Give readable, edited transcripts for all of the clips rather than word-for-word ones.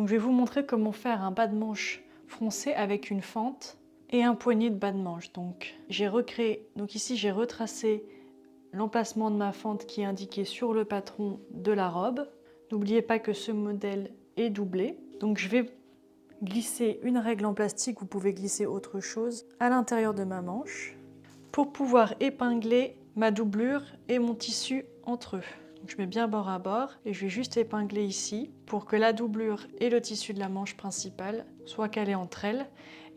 Donc je vais vous montrer comment faire un bas de manche froncé avec une fente et un poignet de bas de manche. Donc ici j'ai retracé l'emplacement de ma fente qui est indiqué sur le patron de la robe. N'oubliez pas que ce modèle est doublé. Donc je vais glisser une règle en plastique, vous pouvez glisser autre chose, à l'intérieur de ma manche pour pouvoir épingler ma doublure et mon tissu entre eux. Donc je mets bien bord à bord et je vais juste épingler ici pour que la doublure et le tissu de la manche principale soient calés entre elles.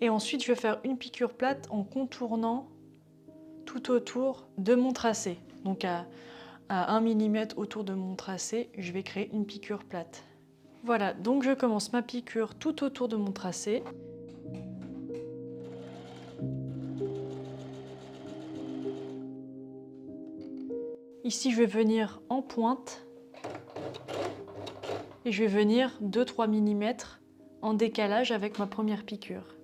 Et ensuite je vais faire une piqûre plate en contournant tout autour de mon tracé. Donc à 1 mm autour de mon tracé, je vais créer une piqûre plate. Voilà, donc je commence ma piqûre tout autour de mon tracé. Ici, je vais venir en pointe et je vais venir 2-3 mm en décalage avec ma première piqûre.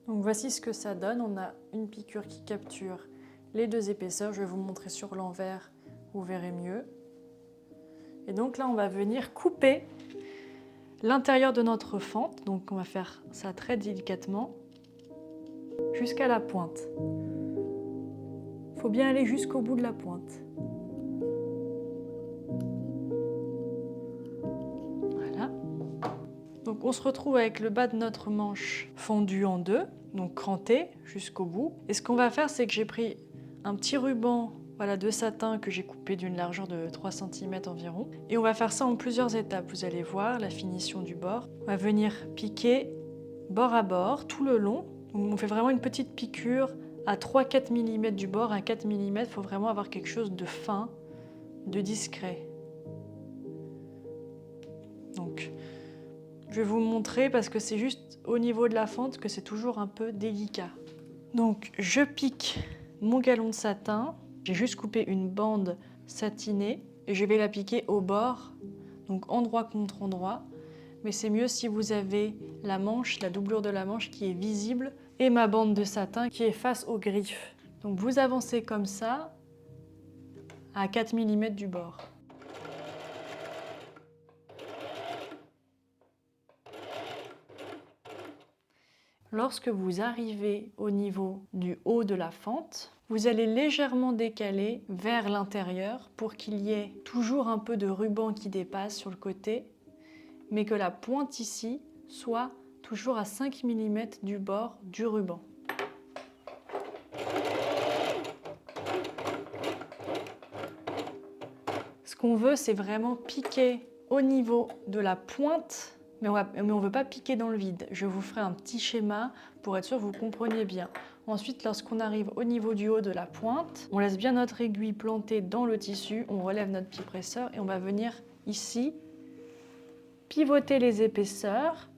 Donc voici ce que ça donne. On a une piqûre qui capture les deux épaisseurs. Je vais vous montrer sur l'envers, vous verrez mieux. Et donc là, on va venir couper l'intérieur de notre fente. Donc on va faire ça très délicatement jusqu'à la pointe. Il faut bien aller jusqu'au bout de la pointe. Voilà. Donc on se retrouve avec le bas de notre manche fendu en deux, donc cranté jusqu'au bout. Et ce qu'on va faire, c'est que j'ai pris un petit ruban de satin que j'ai coupé d'une largeur de 3 cm environ. Et on va faire ça en plusieurs étapes. Vous allez voir la finition du bord. On va venir piquer bord à bord tout le long. Donc on fait vraiment une petite piqûre à 3-4 mm du bord. À 4 mm, il faut vraiment avoir quelque chose de fin, de discret. Donc je vais vous montrer parce que c'est juste au niveau de la fente que c'est toujours un peu délicat. Donc je pique mon galon de satin. J'ai juste coupé une bande satinée et je vais la piquer au bord, donc endroit contre endroit. Mais c'est mieux si vous avez la manche, la doublure de la manche qui est visible et ma bande de satin qui est face aux griffes. Donc vous avancez comme ça à 4 mm du bord. Lorsque vous arrivez au niveau du haut de la fente, vous allez légèrement décaler vers l'intérieur pour qu'il y ait toujours un peu de ruban qui dépasse sur le côté, mais que la pointe ici soit toujours à 5 mm du bord du ruban. Ce qu'on veut, c'est vraiment piquer au niveau de la pointe, mais on ne veut pas piquer dans le vide. Je vous ferai un petit schéma pour être sûr que vous compreniez bien. Ensuite, lorsqu'on arrive au niveau du haut de la pointe, on laisse bien notre aiguille plantée dans le tissu, on relève notre pied presseur et on va venir ici pivoter les épaisseurs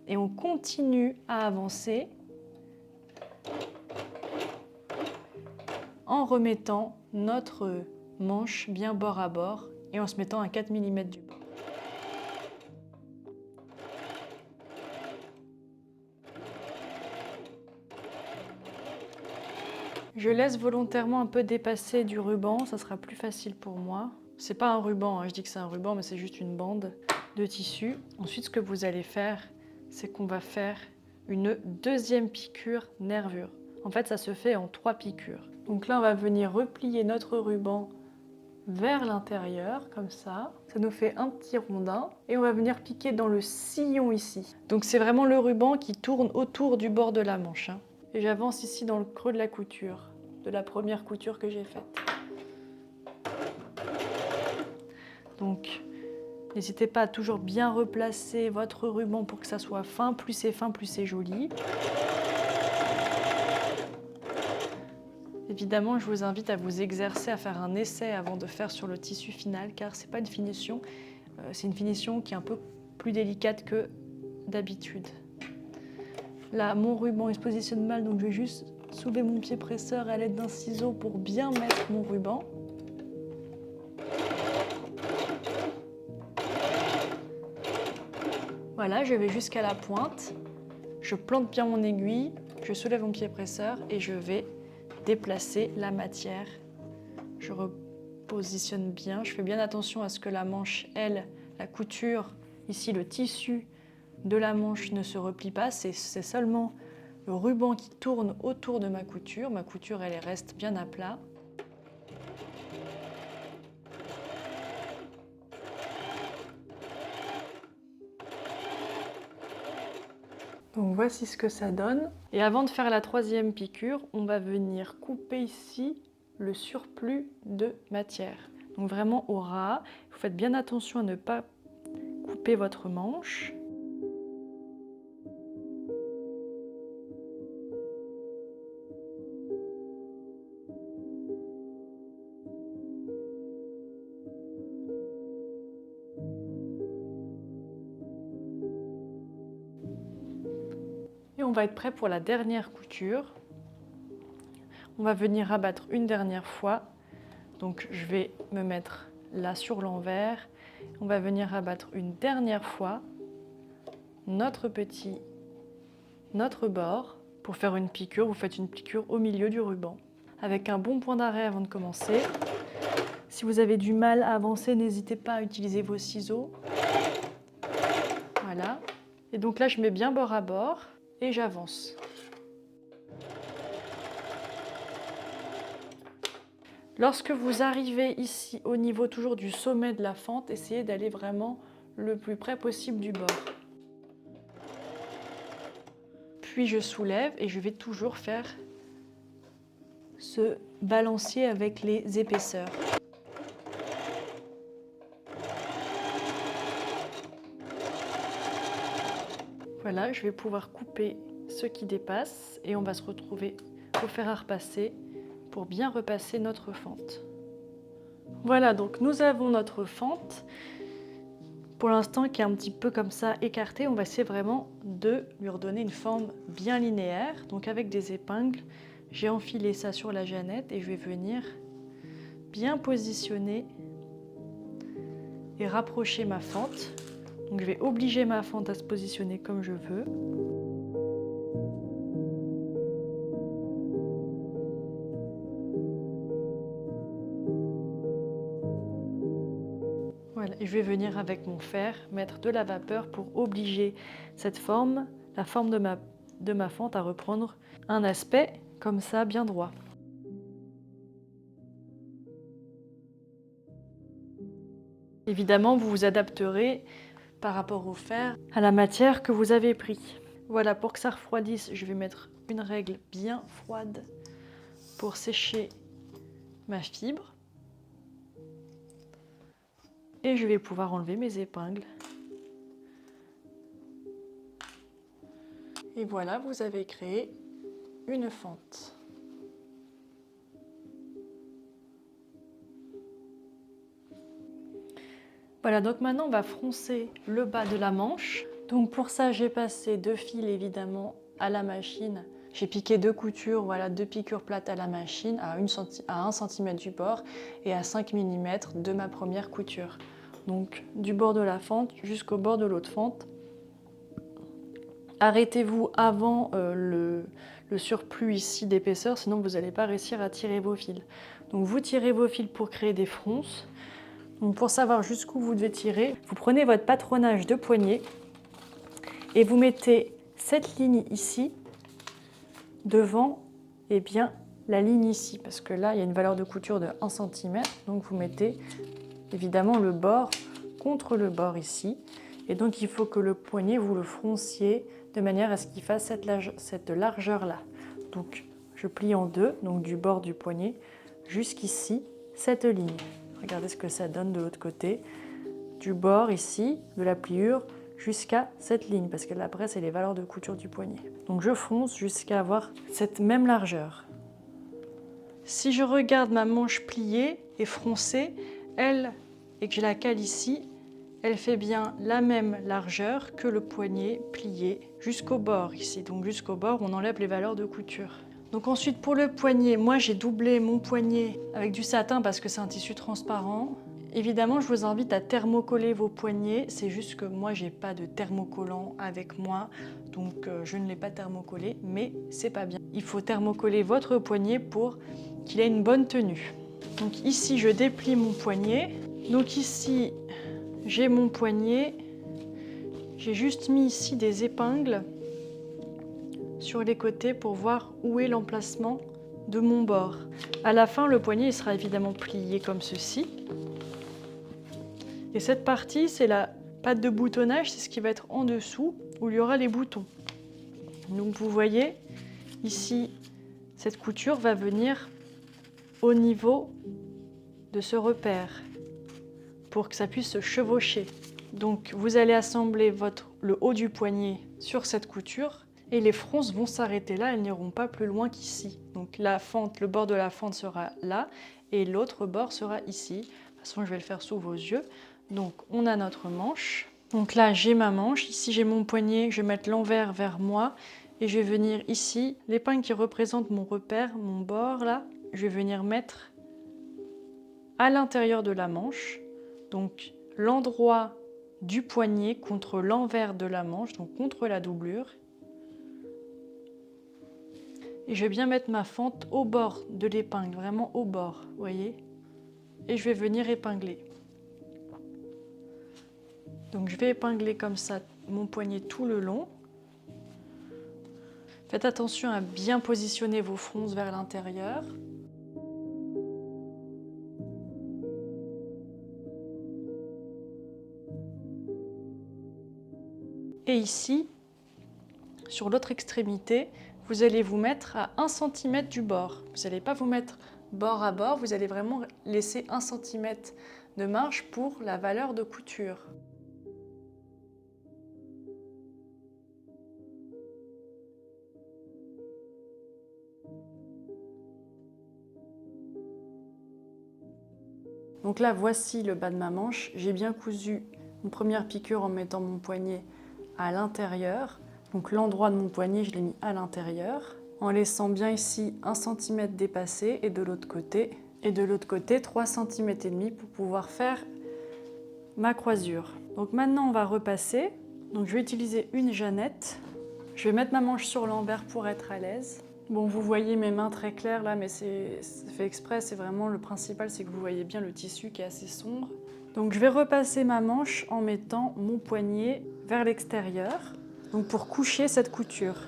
et on continue à avancer en remettant notre manche bien bord à bord et en se mettant à 4 mm du bord. Je laisse volontairement un peu dépasser du ruban, ça sera plus facile pour moi. C'est pas un ruban, hein, je dis que c'est un ruban, mais c'est juste une bande de tissu. Ensuite, ce que vous allez faire, c'est qu'on va faire une deuxième piqûre nervure. En fait, ça se fait en 3 piqûres. Donc là, on va venir replier notre ruban vers l'intérieur, comme ça. Ça nous fait un petit rondin. Et on va venir piquer dans le sillon ici. Donc c'est vraiment le ruban qui tourne autour du bord de la manche. Hein. Et j'avance ici dans le creux de la couture, de la première couture que j'ai faite. Donc n'hésitez pas à toujours bien replacer votre ruban pour que ça soit fin, plus c'est joli. Évidemment, je vous invite à vous exercer, à faire un essai avant de faire sur le tissu final, car c'est pas une finition, c'est une finition qui est un peu plus délicate que d'habitude. Là, mon ruban il se positionne mal, donc je vais juste soulever mon pied presseur à l'aide d'un ciseau pour bien mettre mon ruban. Voilà, je vais jusqu'à la pointe, je plante bien mon aiguille, je soulève mon pied presseur et je vais déplacer la matière je repositionne bien, je fais bien attention à ce que la manche, elle, la couture, ici le tissu de la manche ne se replie pas, c'est seulement le ruban qui tourne autour de ma couture. Ma couture, elle reste bien à plat. Donc voici ce que ça donne. Et avant de faire la troisième piqûre, on va venir couper ici le surplus de matière. Donc vraiment au ras. Vous faites bien attention à ne pas couper votre manche. Et on va être prêt pour la dernière couture. On va venir rabattre une dernière fois. Donc je vais me mettre là sur l'envers. On va venir rabattre une dernière fois notre bord. Pour faire une piqûre, vous faites une piqûre au milieu du ruban. Avec un bon point d'arrêt avant de commencer. Si vous avez du mal à avancer, n'hésitez pas à utiliser vos ciseaux. Voilà. Et donc là, je mets bien bord à bord et j'avance. Lorsque vous arrivez ici au niveau toujours du sommet de la fente, essayez d'aller vraiment le plus près possible du bord. Puis je soulève et je vais toujours faire ce balancier avec les épaisseurs. Voilà, je vais pouvoir couper ce qui dépasse et on va se retrouver au fer à repasser pour bien repasser notre fente. Voilà, donc nous avons notre fente. Pour l'instant, qui est un petit peu comme ça écartée, on va essayer vraiment de lui redonner une forme bien linéaire. Donc avec des épingles, j'ai enfilé ça sur la jeannette et je vais venir bien positionner et rapprocher ma fente. Donc je vais obliger ma fente à se positionner comme je veux. Voilà, et je vais venir avec mon fer mettre de la vapeur pour obliger cette forme, la forme de ma fente à reprendre un aspect comme ça bien droit. Évidemment, vous vous adapterez par rapport au fer à la matière que vous avez pris. Voilà, pour que ça refroidisse, je vais mettre une règle bien froide pour sécher ma fibre. Et je vais pouvoir enlever mes épingles. Et voilà, vous avez créé une fente. Voilà, donc maintenant on va froncer le bas de la manche. Donc pour ça, j'ai passé 2 fils évidemment à la machine. J'ai piqué 2 coutures, voilà, 2 piqûres plates à la machine à 1 cm du bord et à 5 mm de ma première couture. Donc du bord de la fente jusqu'au bord de l'autre fente. Arrêtez-vous avant le surplus ici d'épaisseur, sinon vous n'allez pas réussir à tirer vos fils. Donc vous tirez vos fils pour créer des fronces. Donc pour savoir jusqu'où vous devez tirer, vous prenez votre patronage de poignet et vous mettez cette ligne ici devant bien, la ligne ici, parce que là il y a une valeur de couture de 1 cm, donc vous mettez évidemment le bord contre le bord ici, et donc il faut que le poignet vous le fronciez de manière à ce qu'il fasse cette largeur là. Donc je plie en deux, donc du bord du poignet jusqu'ici, cette ligne. Regardez ce que ça donne de l'autre côté, du bord ici de la pliure jusqu'à cette ligne, parce que après c'est les valeurs de couture du poignet. Donc je fronce jusqu'à avoir cette même largeur. Si je regarde ma manche pliée et froncée, et que je la cale ici, elle fait bien la même largeur que le poignet plié jusqu'au bord ici. Donc jusqu'au bord, on enlève les valeurs de couture. Donc ensuite pour le poignet, moi j'ai doublé mon poignet avec du satin parce que c'est un tissu transparent. Évidemment, je vous invite à thermocoller vos poignets. C'est juste que moi, j'ai pas de thermocollant avec moi, donc je ne l'ai pas thermocollé, mais c'est pas bien. Il faut thermocoller votre poignet pour qu'il ait une bonne tenue. Donc ici, je déplie mon poignet. Donc ici, j'ai mon poignet. J'ai juste mis ici des épingles sur les côtés pour voir où est l'emplacement de mon bord. À la fin, le poignet il sera évidemment plié comme ceci. Et cette partie, c'est la patte de boutonnage, c'est ce qui va être en dessous, où il y aura les boutons. Donc vous voyez, ici, cette couture va venir au niveau de ce repère, pour que ça puisse se chevaucher. Donc vous allez assembler le haut du poignet sur cette couture, et les fronces vont s'arrêter là, elles n'iront pas plus loin qu'ici. Donc la fente, le bord de la fente sera là, et l'autre bord sera ici. De toute façon, je vais le faire sous vos yeux. Donc on a notre manche. Donc là j'ai ma manche, ici j'ai mon poignet, je vais mettre l'envers vers moi et je vais venir ici, l'épingle qui représente mon repère, mon bord là, je vais venir mettre à l'intérieur de la manche, donc l'endroit du poignet contre l'envers de la manche, donc contre la doublure. Et je vais bien mettre ma fente au bord de l'épingle, vraiment au bord, vous voyez, et je vais venir épingler. Donc je vais épingler comme ça mon poignet tout le long. Faites attention à bien positionner vos fronces vers l'intérieur. Et ici, sur l'autre extrémité, vous allez vous mettre à 1 cm du bord. Vous n'allez pas vous mettre bord à bord, vous allez vraiment laisser 1 cm de marge pour la valeur de couture. Donc là, voici le bas de ma manche. J'ai bien cousu une première piqûre en mettant mon poignet à l'intérieur. Donc l'endroit de mon poignet, je l'ai mis à l'intérieur, en laissant bien ici 1 cm dépassé et de l'autre côté. Et de l'autre côté, 3 cm et demi pour pouvoir faire ma croisure. Donc maintenant, on va repasser. Donc je vais utiliser une jeannette. Je vais mettre ma manche sur l'envers pour être à l'aise. Bon, vous voyez mes mains très claires là, mais c'est fait exprès, c'est vraiment le principal, c'est que vous voyez bien le tissu qui est assez sombre. Donc je vais repasser ma manche en mettant mon poignet vers l'extérieur, donc pour coucher cette couture.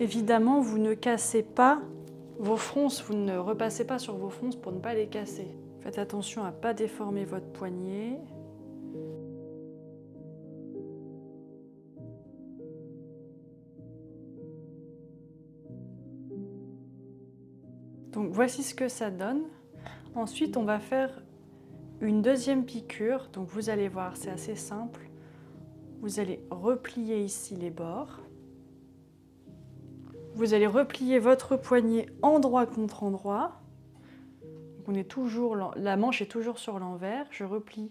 Évidemment, vous ne cassez pas vos fronces, vous ne repassez pas sur vos fronces pour ne pas les casser. Faites attention à ne pas déformer votre poignet. Donc voici ce que ça donne. Ensuite, on va faire une deuxième piqûre. Donc vous allez voir, c'est assez simple. Vous allez replier ici les bords. Vous allez replier votre poignet endroit contre endroit. On est toujours, la manche est toujours sur l'envers. Je replie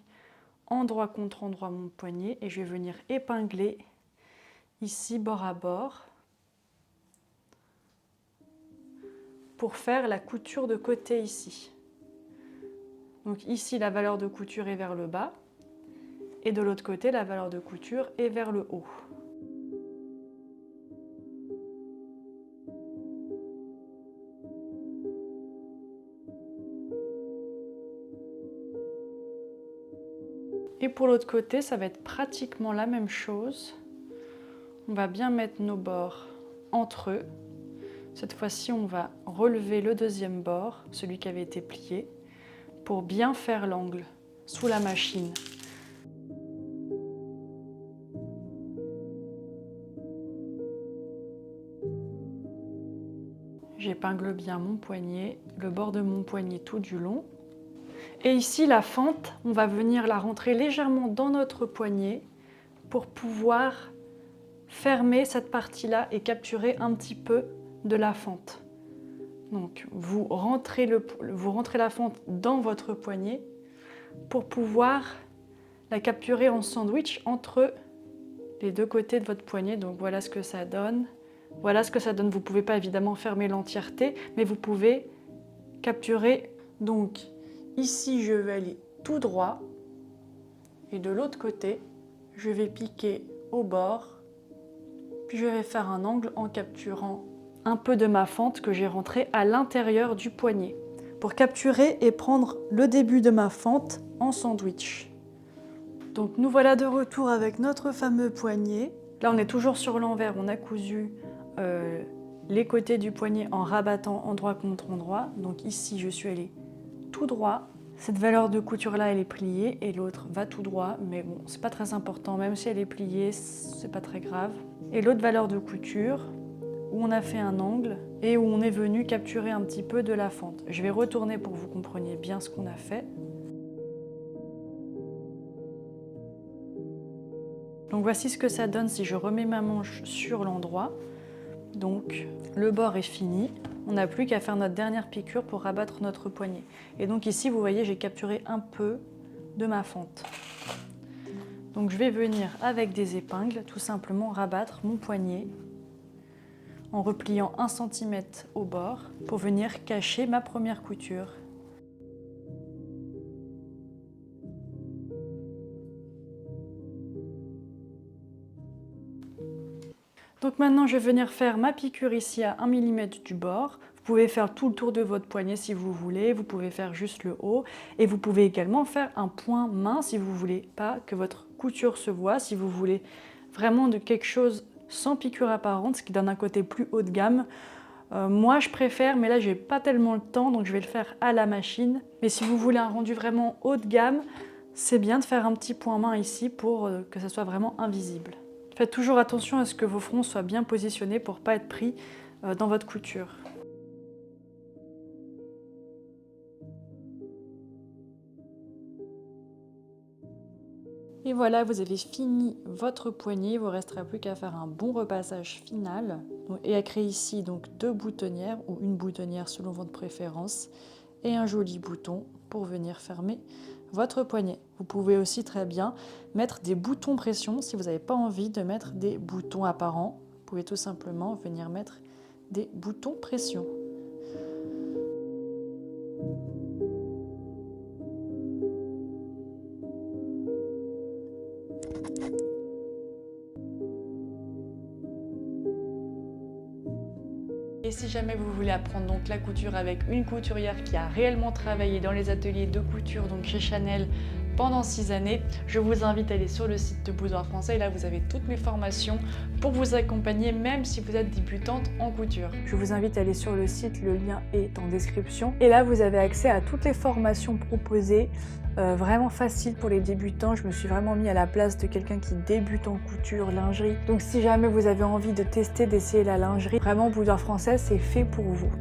endroit contre endroit mon poignet et je vais venir épingler ici bord à bord pour faire la couture de côté ici. Donc ici la valeur de couture est vers le bas et de l'autre côté la valeur de couture est vers le haut. Et pour l'autre côté, ça va être pratiquement la même chose. On va bien mettre nos bords entre eux. Cette fois-ci, on va relever le deuxième bord, celui qui avait été plié, pour bien faire l'angle sous la machine. J'épingle bien mon poignet, le bord de mon poignet tout du long. Et ici, la fente, on va venir la rentrer légèrement dans notre poignet pour pouvoir fermer cette partie-là et capturer un petit peu de la fente. Donc, vous rentrez la fente dans votre poignet pour pouvoir la capturer en sandwich entre les deux côtés de votre poignet. Donc, voilà ce que ça donne. Voilà ce que ça donne. Vous ne pouvez pas évidemment fermer l'entièreté, mais vous pouvez capturer. Donc, ici, je vais aller tout droit et de l'autre côté, je vais piquer au bord, puis je vais faire un angle en capturant un peu de ma fente que j'ai rentrée à l'intérieur du poignet pour capturer et prendre le début de ma fente en sandwich. Donc nous voilà de retour avec notre fameux poignet. Là on est toujours sur l'envers, on a cousu les côtés du poignet en rabattant endroit contre endroit. Donc ici je suis allée tout droit. Cette valeur de couture là elle est pliée et l'autre va tout droit, mais bon c'est pas très important, même si elle est pliée c'est pas très grave. Et l'autre valeur de couture où on a fait un angle et où on est venu capturer un petit peu de la fente. Je vais retourner pour que vous compreniez bien ce qu'on a fait. Donc voici ce que ça donne si je remets ma manche sur l'endroit. Donc le bord est fini, on n'a plus qu'à faire notre dernière piqûre pour rabattre notre poignet. Et donc ici vous voyez j'ai capturé un peu de ma fente. Donc je vais venir avec des épingles tout simplement rabattre mon poignet en repliant 1 cm au bord pour venir cacher ma première couture. Donc maintenant je vais venir faire ma piqûre ici à 1 mm du bord. Vous pouvez faire tout le tour de votre poignet si vous voulez, vous pouvez faire juste le haut et vous pouvez également faire un point main si vous ne voulez pas que votre couture se voit, si vous voulez vraiment de quelque chose sans piqûre apparente, ce qui donne un côté plus haut de gamme. Moi je préfère, mais là j'ai pas tellement le temps donc je vais le faire à la machine. Mais si vous voulez un rendu vraiment haut de gamme, c'est bien de faire un petit point main ici pour que ça soit vraiment invisible. Faites toujours attention à ce que vos fronts soient bien positionnés pour ne pas être pris dans votre couture. Et voilà, vous avez fini votre poignet, il ne vous restera plus qu'à faire un bon repassage final et à créer ici donc 2 boutonnières ou une boutonnière selon votre préférence et un joli bouton pour venir fermer votre poignet. Vous pouvez aussi très bien mettre des boutons pression si vous n'avez pas envie de mettre des boutons apparents. Vous pouvez tout simplement venir mettre des boutons pression. Et si jamais vous voulez apprendre donc la couture avec une couturière qui a réellement travaillé dans les ateliers de couture, donc chez Chanel, pendant 6 années, je vous invite à aller sur le site de Boudoir Français. Et là, vous avez toutes mes formations pour vous accompagner, même si vous êtes débutante en couture. Je vous invite à aller sur le site, le lien est en description. Et là, vous avez accès à toutes les formations proposées, vraiment facile pour les débutants. Je me suis vraiment mis à la place de quelqu'un qui débute en couture, lingerie. Donc si jamais vous avez envie de tester, d'essayer la lingerie, vraiment Boudoir Français, c'est fait pour vous.